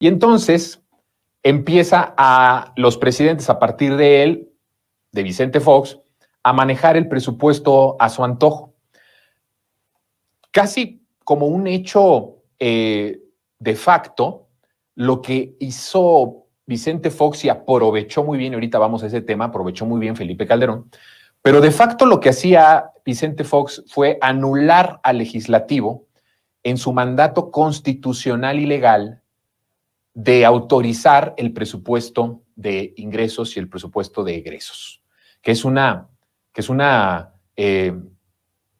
Y entonces empieza a los presidentes a partir de él, de Vicente Fox, a manejar el presupuesto a su antojo. Casi como un hecho de facto, lo que hizo Vicente Fox y aprovechó muy bien, ahorita vamos a ese tema, aprovechó muy bien Felipe Calderón, pero de facto lo que hacía Vicente Fox fue anular al legislativo en su mandato constitucional y legal de autorizar el presupuesto de ingresos y el presupuesto de egresos, que es una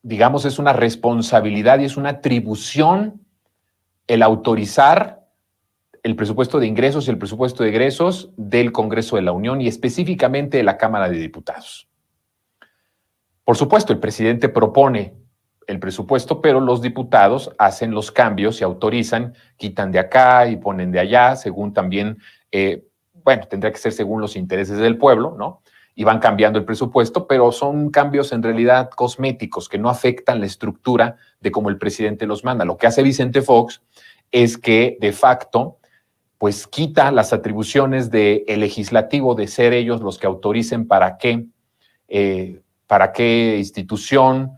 digamos, es una responsabilidad y es una atribución el autorizar el presupuesto de ingresos y el presupuesto de egresos del Congreso de la Unión y específicamente de la Cámara de Diputados. Por supuesto, el presidente propone el presupuesto, pero los diputados hacen los cambios y autorizan, quitan de acá y ponen de allá, según también, bueno, tendría que ser según los intereses del pueblo, ¿no? Y van cambiando el presupuesto, pero son cambios en realidad cosméticos que no afectan la estructura de cómo el presidente los manda. Lo que hace Vicente Fox es que, de facto, pues quita las atribuciones del legislativo de ser ellos los que autoricen para qué institución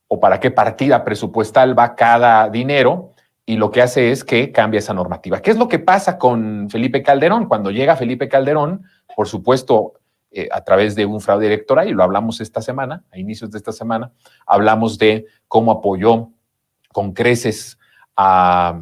o para qué partida presupuestal va cada dinero, y lo que hace es que cambia esa normativa. ¿Qué es lo que pasa con Felipe Calderón? Cuando llega Felipe Calderón, por supuesto, a través de un fraude electoral, y lo hablamos esta semana, a inicios de esta semana, hablamos de cómo apoyó con creces a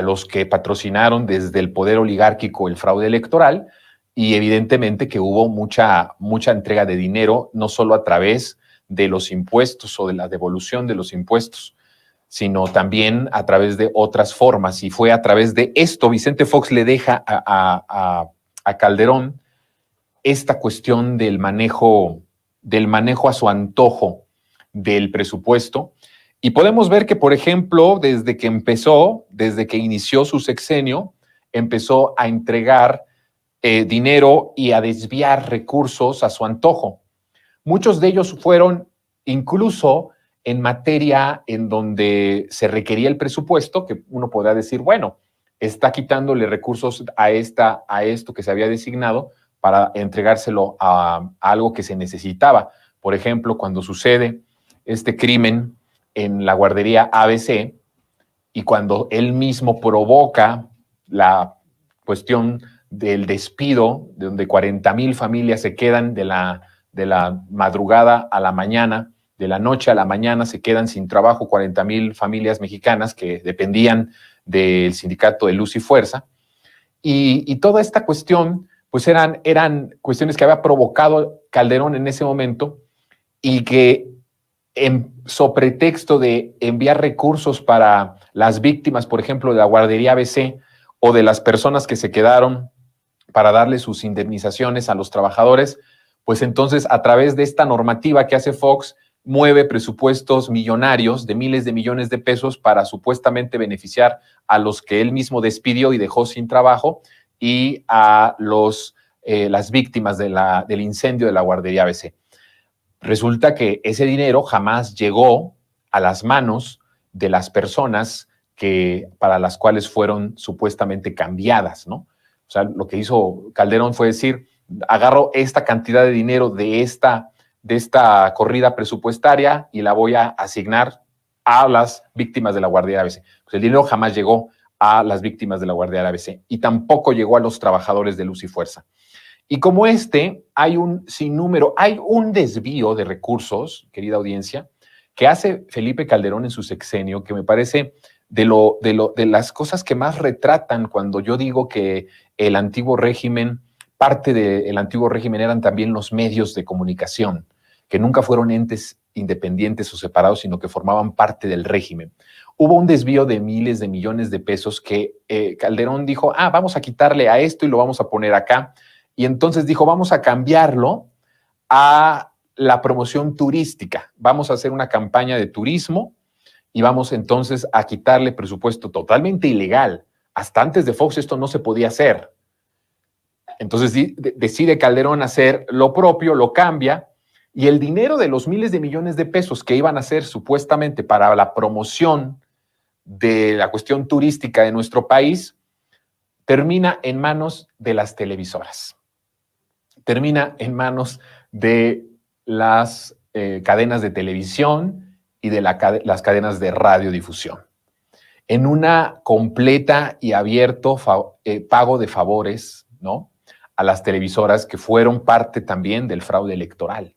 los que patrocinaron desde el poder oligárquico el fraude electoral, y evidentemente que hubo mucha entrega de dinero, no solo a través de los impuestos o de la devolución de los impuestos, sino también a través de otras formas. Y fue a través de esto, Vicente Fox le deja a Calderón esta cuestión del manejo a su antojo del presupuesto. Y podemos ver que, por ejemplo, desde que inició su sexenio, empezó a entregar dinero y a desviar recursos a su antojo. Muchos de ellos fueron incluso en materia en donde se requería el presupuesto, que uno podrá decir, bueno, está quitándole recursos a esto que se había designado para entregárselo a algo que se necesitaba. Por ejemplo, cuando sucede este crimen en la guardería ABC y cuando él mismo provoca la cuestión del despido, de donde 40,000 familias se quedan de la madrugada a la mañana, de la noche a la mañana se quedan sin trabajo 40,000 familias mexicanas que dependían del sindicato de Luz y Fuerza. Y toda esta cuestión, pues eran cuestiones que había provocado Calderón en ese momento y que sobre pretexto de enviar recursos para las víctimas, por ejemplo, de la guardería ABC o de las personas que se quedaron para darle sus indemnizaciones a los trabajadores, pues entonces a través de esta normativa que hace Fox, mueve presupuestos millonarios de miles de millones de pesos para supuestamente beneficiar a los que él mismo despidió y dejó sin trabajo y a las víctimas del incendio de la guardería ABC. Resulta que ese dinero jamás llegó a las manos de las personas para las cuales fueron supuestamente cambiadas, ¿no? O sea, lo que hizo Calderón fue decir, agarro esta cantidad de dinero de esta corrida presupuestaria y la voy a asignar a las víctimas de la guardería ABC. Pues el dinero jamás llegó a las víctimas de la guardería ABC y tampoco llegó a los trabajadores de Luz y Fuerza. Y como hay un sinnúmero, hay un desvío de recursos, querida audiencia, que hace Felipe Calderón en su sexenio, que me parece de las cosas que más retratan cuando yo digo que el antiguo régimen, parte del antiguo régimen eran también los medios de comunicación, que nunca fueron entes independientes o separados, sino que formaban parte del régimen. Hubo un desvío de miles de millones de pesos que Calderón dijo, vamos a quitarle a esto y lo vamos a poner acá. Y entonces dijo, vamos a cambiarlo a la promoción turística. Vamos a hacer una campaña de turismo y vamos entonces a quitarle presupuesto totalmente ilegal. Hasta antes de Fox esto no se podía hacer. Entonces decide Calderón hacer lo propio, lo cambia, y el dinero de los miles de millones de pesos que iban a ser supuestamente para la promoción de la cuestión turística de nuestro país, termina en manos de las televisoras, termina en manos de las cadenas de televisión y de las cadenas de radiodifusión, en una completa y abierto pago de favores, ¿no?, a las televisoras que fueron parte también del fraude electoral.